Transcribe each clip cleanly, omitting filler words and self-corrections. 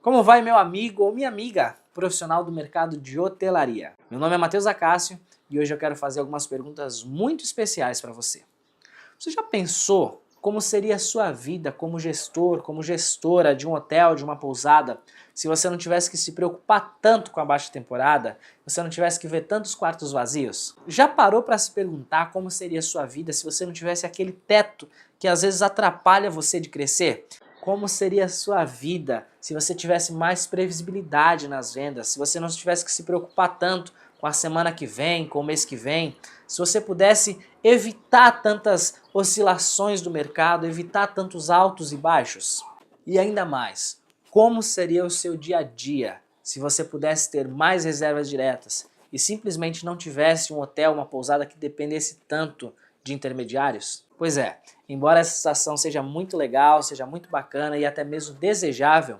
Como vai, meu amigo ou minha amiga profissional do mercado de hotelaria? Meu nome é Matheus Acácio e hoje eu quero fazer algumas perguntas muito especiais para você. Você já pensou como seria a sua vida como gestor, como gestora de um hotel, de uma pousada, se você não tivesse que se preocupar tanto com a baixa temporada, você não tivesse que ver tantos quartos vazios? Já parou para se perguntar como seria a sua vida se você não tivesse aquele teto que às vezes atrapalha você de crescer? Como seria a sua vida se você tivesse mais previsibilidade nas vendas, se você não tivesse que se preocupar tanto com a semana que vem, com o mês que vem, se você pudesse evitar tantas oscilações do mercado, evitar tantos altos e baixos? E ainda mais, como seria o seu dia a dia se você pudesse ter mais reservas diretas e simplesmente não tivesse um hotel, uma pousada que dependesse tanto de intermediários? Pois é, embora essa situação seja muito legal, seja muito bacana e até mesmo desejável,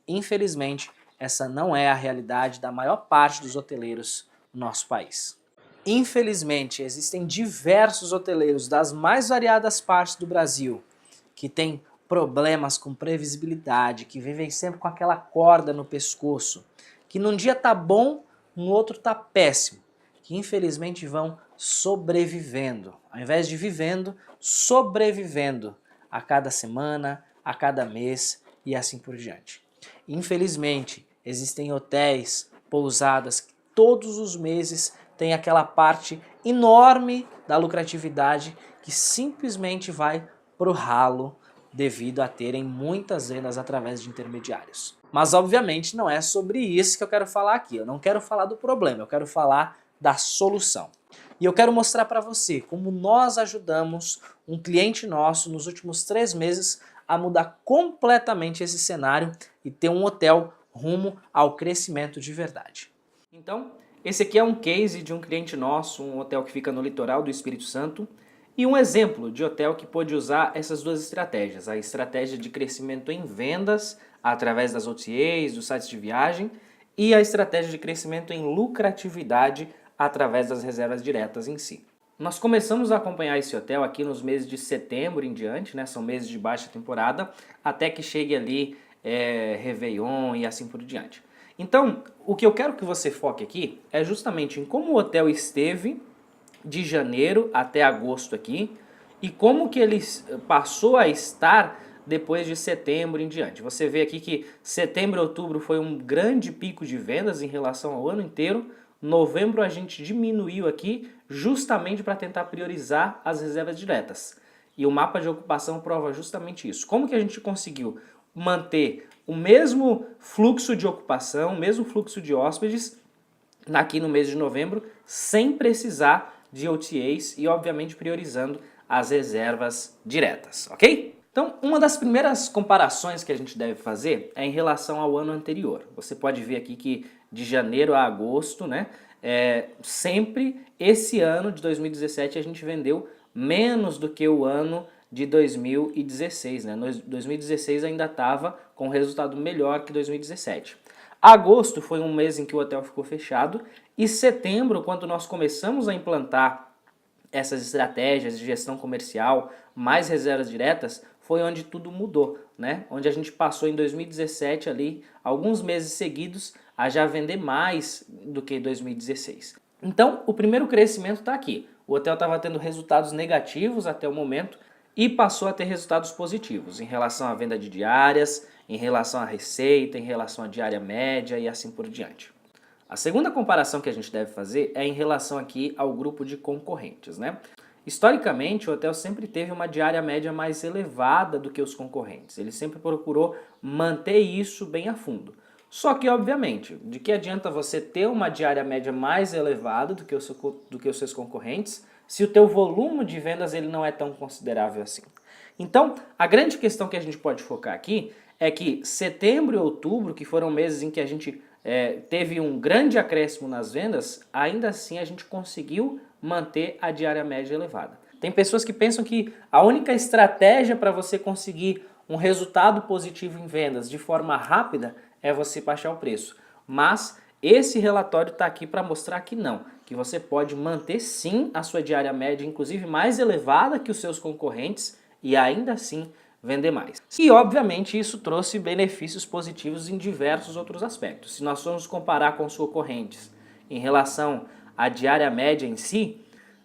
infelizmente essa não é a realidade da maior parte dos hoteleiros no nosso país. Infelizmente, existem diversos hoteleiros das mais variadas partes do Brasil que têm problemas com previsibilidade, que vivem sempre com aquela corda no pescoço, que num dia tá bom, no outro tá péssimo, que infelizmente vão sobrevivendo, ao invés de vivendo, sobrevivendo a cada semana, a cada mês e assim por diante. Infelizmente, existem hotéis, pousadas que todos os meses tem aquela parte enorme da lucratividade que simplesmente vai pro ralo devido a terem muitas vendas através de intermediários. Mas obviamente não é sobre isso que eu quero falar aqui, eu não quero falar do problema, eu quero falar da solução. E eu quero mostrar para você como nós ajudamos um cliente nosso nos últimos 3 meses a mudar completamente esse cenário e ter um hotel rumo ao crescimento de verdade. Então, esse aqui é um case de um cliente nosso, um hotel que fica no litoral do Espírito Santo, e um exemplo de hotel que pôde usar essas duas estratégias, a estratégia de crescimento em vendas através das OTAs, dos sites de viagem, e a estratégia de crescimento em lucratividade através das reservas diretas em si. Nós começamos a acompanhar esse hotel aqui nos meses de setembro em diante, né? São meses de baixa temporada, até que chegue ali Réveillon e assim por diante. Então, o que eu quero que você foque aqui é justamente em como o hotel esteve de janeiro até agosto aqui e como que ele passou a estar depois de setembro em diante. Você vê aqui que setembro e outubro foi um grande pico de vendas em relação ao ano inteiro. Novembro a gente diminuiu aqui justamente para tentar priorizar as reservas diretas. E o mapa de ocupação prova justamente isso. Como que a gente conseguiu manter o mesmo fluxo de ocupação, o mesmo fluxo de hóspedes aqui no mês de novembro, sem precisar de OTAs e obviamente priorizando as reservas diretas, ok? Então, uma das primeiras comparações que a gente deve fazer é em relação ao ano anterior. Você pode ver aqui que de janeiro a agosto, né, sempre esse ano de 2017 a gente vendeu menos do que o ano de 2016, né? 2016 ainda estava com resultado melhor que 2017. Agosto foi um mês em que o hotel ficou fechado e setembro, quando nós começamos a implantar essas estratégias de gestão comercial, mais reservas diretas, foi onde tudo mudou, né? Onde a gente passou em 2017 ali, alguns meses seguidos, a já vender mais do que 2016. Então, o primeiro crescimento está aqui. O hotel estava tendo resultados negativos até o momento e passou a ter resultados positivos em relação à venda de diárias, em relação à receita, em relação à diária média e assim por diante. A segunda comparação que a gente deve fazer é em relação aqui ao grupo de concorrentes, né? Historicamente, o hotel sempre teve uma diária média mais elevada do que os concorrentes. Ele sempre procurou manter isso bem a fundo. Só que, obviamente, de que adianta você ter uma diária média mais elevada do que os seus concorrentes se o teu volume de vendas ele não é tão considerável assim? Então, a grande questão que a gente pode focar aqui é que setembro e outubro, que foram meses em que a gente teve um grande acréscimo nas vendas, ainda assim a gente conseguiu manter a diária média elevada. Tem pessoas que pensam que a única estratégia para você conseguir um resultado positivo em vendas de forma rápida é você baixar o preço. Mas esse relatório está aqui para mostrar que não, que você pode manter sim a sua diária média, inclusive mais elevada que os seus concorrentes, e ainda assim vender mais. E obviamente isso trouxe benefícios positivos em diversos outros aspectos. Se nós formos comparar com os concorrentes em relação à diária média em si,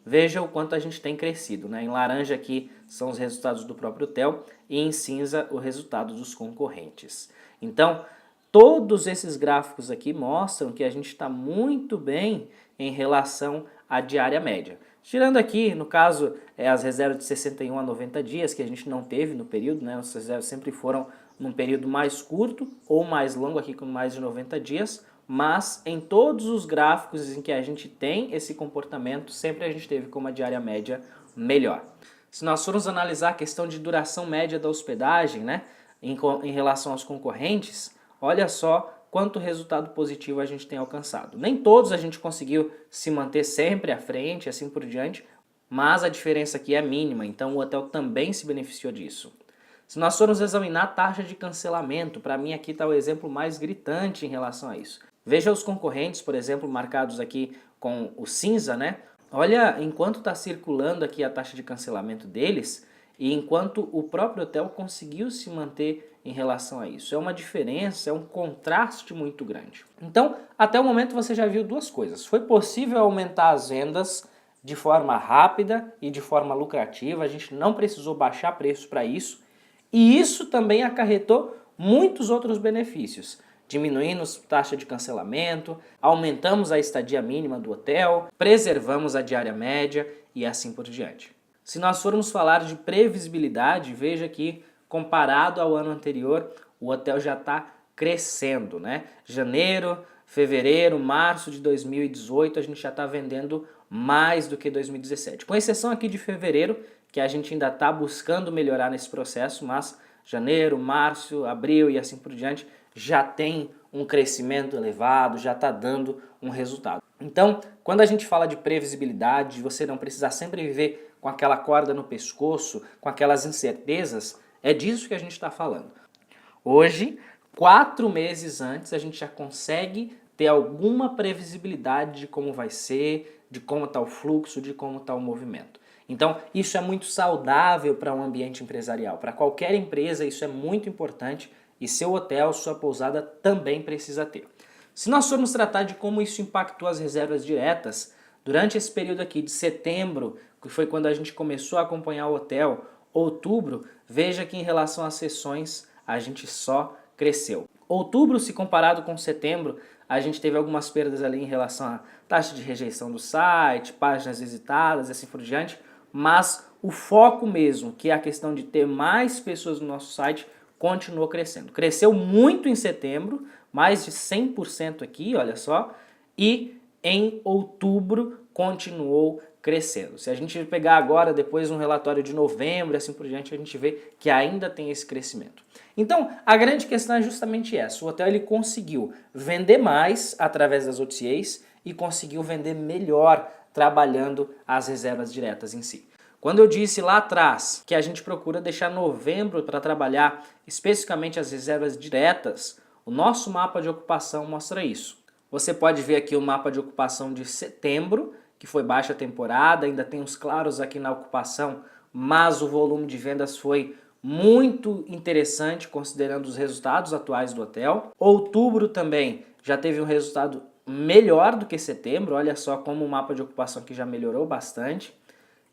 veja o quanto a gente tem crescido, né? Em laranja aqui são os resultados do próprio hotel e em cinza o resultado dos concorrentes. Então, todos esses gráficos aqui mostram que a gente está muito bem em relação à diária média. Tirando aqui, no caso, as reservas de 61 a 90 dias, que a gente não teve no período, né? As reservas sempre foram num período mais curto ou mais longo, aqui com mais de 90 dias, mas em todos os gráficos em que a gente tem esse comportamento, sempre a gente teve como a diária média melhor. Se nós formos analisar a questão de duração média da hospedagem, né, em relação aos concorrentes, olha só quanto resultado positivo a gente tem alcançado. Nem todos a gente conseguiu se manter sempre à frente, assim por diante, mas a diferença aqui é mínima, então o hotel também se beneficiou disso. Se nós formos examinar a taxa de cancelamento, para mim aqui está o exemplo mais gritante em relação a isso. Veja os concorrentes, por exemplo, marcados aqui com o cinza, né? Olha enquanto está circulando aqui a taxa de cancelamento deles e enquanto o próprio hotel conseguiu se manter em relação a isso. É uma diferença, é um contraste muito grande. Então, até o momento você já viu duas coisas. Foi possível aumentar as vendas de forma rápida e de forma lucrativa, a gente não precisou baixar preço para isso. E isso também acarretou muitos outros benefícios. Diminuímos a taxa de cancelamento, aumentamos a estadia mínima do hotel, preservamos a diária média e assim por diante. Se nós formos falar de previsibilidade, veja que comparado ao ano anterior, o hotel já está crescendo, né? Janeiro, fevereiro, março de 2018, a gente já está vendendo mais do que 2017. Com exceção aqui de fevereiro, que a gente ainda está buscando melhorar nesse processo, mas janeiro, março, abril e assim por diante, já tem um crescimento elevado, já está dando um resultado. Então, quando a gente fala de previsibilidade, de você não precisar sempre viver com aquela corda no pescoço, com aquelas incertezas, é disso que a gente está falando. Hoje, 4 meses antes, a gente já consegue ter alguma previsibilidade de como vai ser, de como está o fluxo, de como está o movimento. Então, isso é muito saudável para um ambiente empresarial. Para qualquer empresa, isso é muito importante e seu hotel, sua pousada também precisa ter. Se nós formos tratar de como isso impactou as reservas diretas, durante esse período aqui de setembro, que foi quando a gente começou a acompanhar o hotel, outubro, veja que em relação às sessões, a gente só cresceu. Outubro, se comparado com setembro, a gente teve algumas perdas ali em relação à taxa de rejeição do site, páginas visitadas e assim por diante, mas o foco mesmo, que é a questão de ter mais pessoas no nosso site, continuou crescendo. Cresceu muito em setembro, mais de 100% aqui, olha só, e em outubro continuou crescendo. Se a gente pegar agora, depois um relatório de novembro e assim por diante, a gente vê que ainda tem esse crescimento. Então, a grande questão é justamente essa. O hotel ele conseguiu vender mais através das OTAs e conseguiu vender melhor trabalhando as reservas diretas em si. Quando eu disse lá atrás que a gente procura deixar novembro para trabalhar especificamente as reservas diretas, o nosso mapa de ocupação mostra isso. Você pode ver aqui o mapa de ocupação de setembro, que foi baixa temporada, ainda tem uns claros aqui na ocupação, mas o volume de vendas foi muito interessante considerando os resultados atuais do hotel. Outubro também já teve um resultado melhor do que setembro, olha só como o mapa de ocupação aqui já melhorou bastante.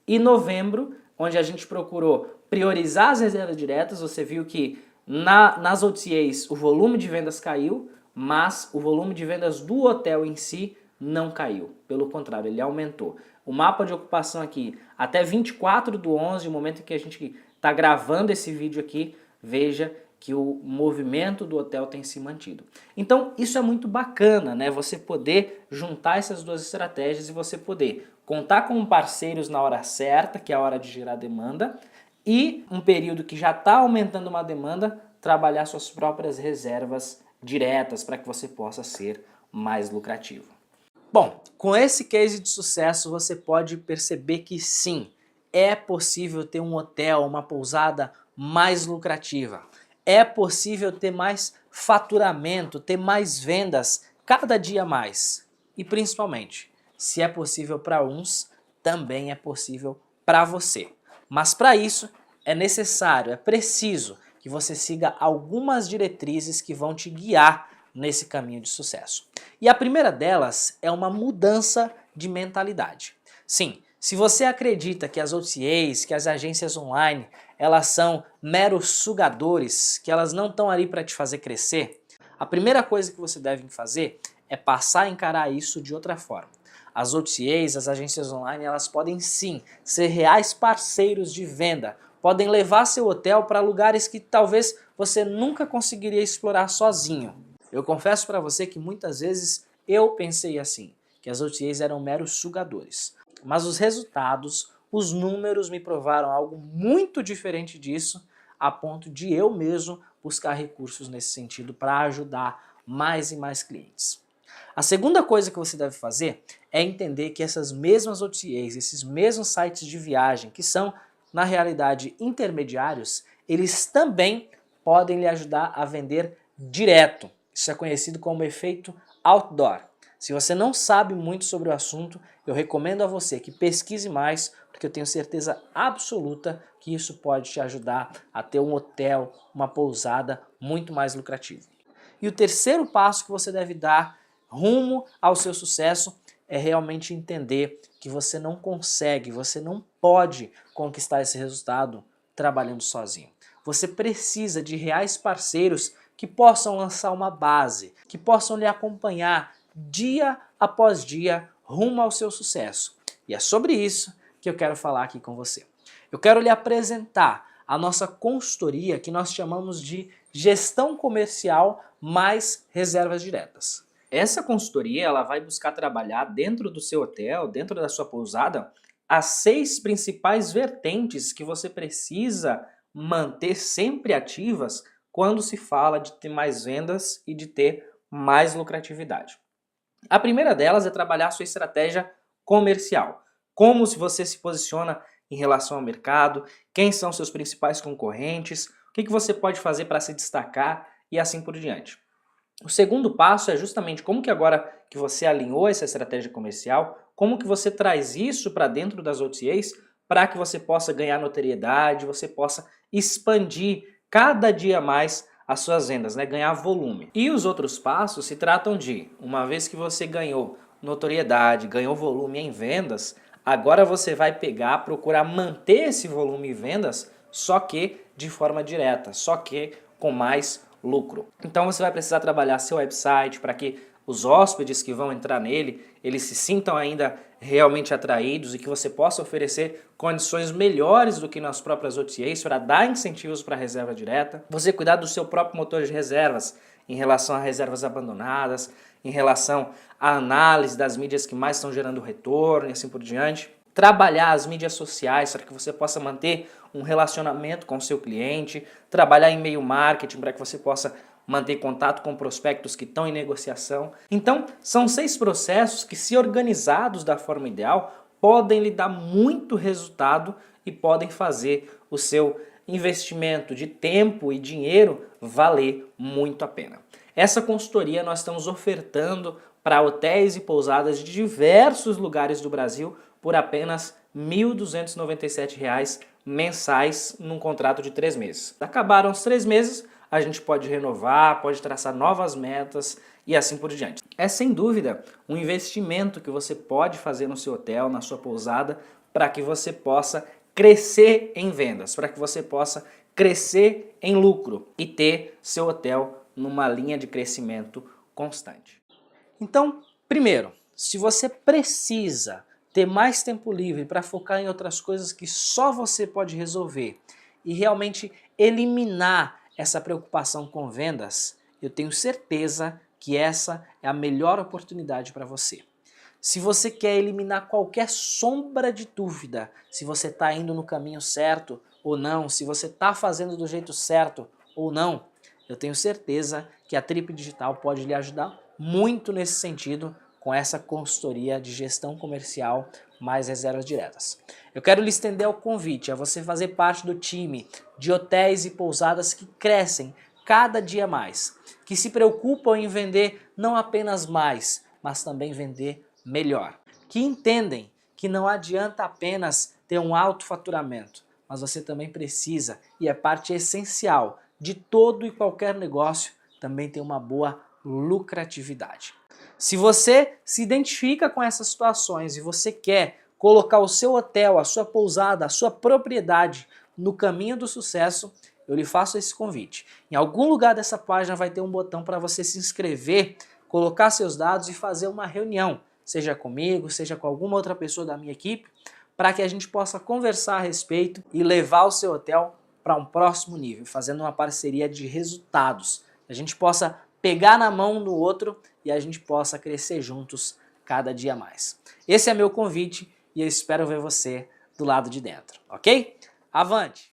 E novembro, onde a gente procurou priorizar as reservas diretas, você viu que nas OTAs o volume de vendas caiu, mas o volume de vendas do hotel em si não caiu. Pelo contrário, ele aumentou. O mapa de ocupação aqui, até 24/11, o momento em que a gente está gravando esse vídeo aqui, veja que o movimento do hotel tem se mantido. Então, isso é muito bacana, né? Você poder juntar essas duas estratégias e você poder contar com parceiros na hora certa, que é a hora de gerar demanda, e um período que já está aumentando uma demanda, trabalhar suas próprias reservas diretas para que você possa ser mais lucrativo. Bom, com esse case de sucesso você pode perceber que sim, é possível ter um hotel, uma pousada mais lucrativa. É possível ter mais faturamento, ter mais vendas cada dia mais. E principalmente, se é possível para uns, também é possível para você. Mas para isso, é necessário, é preciso que você siga algumas diretrizes que vão te guiar nesse caminho de sucesso. E a primeira delas é uma mudança de mentalidade. Sim, se você acredita que as OTAs, que as agências online, elas são meros sugadores, que elas não estão ali para te fazer crescer, a primeira coisa que você deve fazer é passar a encarar isso de outra forma. As OTAs, as agências online, elas podem sim ser reais parceiros de venda, podem levar seu hotel para lugares que talvez você nunca conseguiria explorar sozinho. Eu confesso para você que muitas vezes eu pensei assim, que as OTAs eram meros sugadores. Mas os resultados, os números me provaram algo muito diferente disso, a ponto de eu mesmo buscar recursos nesse sentido para ajudar mais e mais clientes. A segunda coisa que você deve fazer é entender que essas mesmas OTAs, esses mesmos sites de viagem, que são, na realidade, intermediários, eles também podem lhe ajudar a vender direto. Isso é conhecido como efeito outdoor. Se você não sabe muito sobre o assunto, eu recomendo a você que pesquise mais, porque eu tenho certeza absoluta que isso pode te ajudar a ter um hotel, uma pousada muito mais lucrativo. E o terceiro passo que você deve dar rumo ao seu sucesso é realmente entender que você não consegue, você não pode conquistar esse resultado trabalhando sozinho. Você precisa de reais parceiros que possam lançar uma base, que possam lhe acompanhar dia após dia rumo ao seu sucesso. E é sobre isso que eu quero falar aqui com você. Eu quero lhe apresentar a nossa consultoria que nós chamamos de gestão comercial mais reservas diretas. Essa consultoria ela vai buscar trabalhar dentro do seu hotel, dentro da sua pousada, as 6 principais vertentes que você precisa manter sempre ativas quando se fala de ter mais vendas e de ter mais lucratividade. A primeira delas é trabalhar a sua estratégia comercial. Como se você se posiciona em relação ao mercado, quem são seus principais concorrentes, o que você pode fazer para se destacar e assim por diante. O segundo passo é justamente como que agora que você alinhou essa estratégia comercial, como que você traz isso para dentro das OTAs para que você possa ganhar notoriedade, você possa expandir cada dia mais as suas vendas, né? Ganhar volume. E os outros passos se tratam de, uma vez que você ganhou notoriedade, ganhou volume em vendas, agora você vai pegar, procurar manter esse volume em vendas, só que de forma direta, só que com mais lucro. Então você vai precisar trabalhar seu website para que os hóspedes que vão entrar nele, eles se sintam ainda realmente atraídos e que você possa oferecer condições melhores do que nas próprias OTAs para dar incentivos para a reserva direta. Você cuidar do seu próprio motor de reservas em relação a reservas abandonadas, em relação à análise das mídias que mais estão gerando retorno e assim por diante. Trabalhar as mídias sociais para que você possa manter um relacionamento com o seu cliente, trabalhar em e-mail marketing para que você possa manter contato com prospectos que estão em negociação. Então, são 6 processos que, se organizados da forma ideal, podem lhe dar muito resultado e podem fazer o seu investimento de tempo e dinheiro valer muito a pena. Essa consultoria nós estamos ofertando para hotéis e pousadas de diversos lugares do Brasil por apenas R$ 1.297 mensais num contrato de 3 meses. Acabaram os 3 meses, a gente pode renovar, pode traçar novas metas e assim por diante. É sem dúvida um investimento que você pode fazer no seu hotel, na sua pousada, para que você possa crescer em vendas, para que você possa crescer em lucro e ter seu hotel numa linha de crescimento constante. Então, primeiro, se você precisa ter mais tempo livre para focar em outras coisas que só você pode resolver e realmente eliminar essa preocupação com vendas, eu tenho certeza que essa é a melhor oportunidade para você. Se você quer eliminar qualquer sombra de dúvida, se você está indo no caminho certo ou não, se você está fazendo do jeito certo ou não, eu tenho certeza que a Trip Digital pode lhe ajudar muito nesse sentido com essa consultoria de gestão comercial mais reservas diretas. Eu quero lhe estender o convite a você fazer parte do time de hotéis e pousadas que crescem cada dia mais, que se preocupam em vender não apenas mais, mas também vender melhor, que entendem que não adianta apenas ter um alto faturamento, mas você também precisa, e é parte essencial de todo e qualquer negócio, também ter uma boa lucratividade. Se você se identifica com essas situações e você quer colocar o seu hotel, a sua pousada, a sua propriedade no caminho do sucesso, eu lhe faço esse convite. Em algum lugar dessa página vai ter um botão para você se inscrever, colocar seus dados e fazer uma reunião, seja comigo, seja com alguma outra pessoa da minha equipe, para que a gente possa conversar a respeito e levar o seu hotel para um próximo nível, fazendo uma parceria de resultados. A gente possa pegar na mão um do outro e a gente possa crescer juntos cada dia mais. Esse é meu convite e eu espero ver você do lado de dentro, ok? Avante!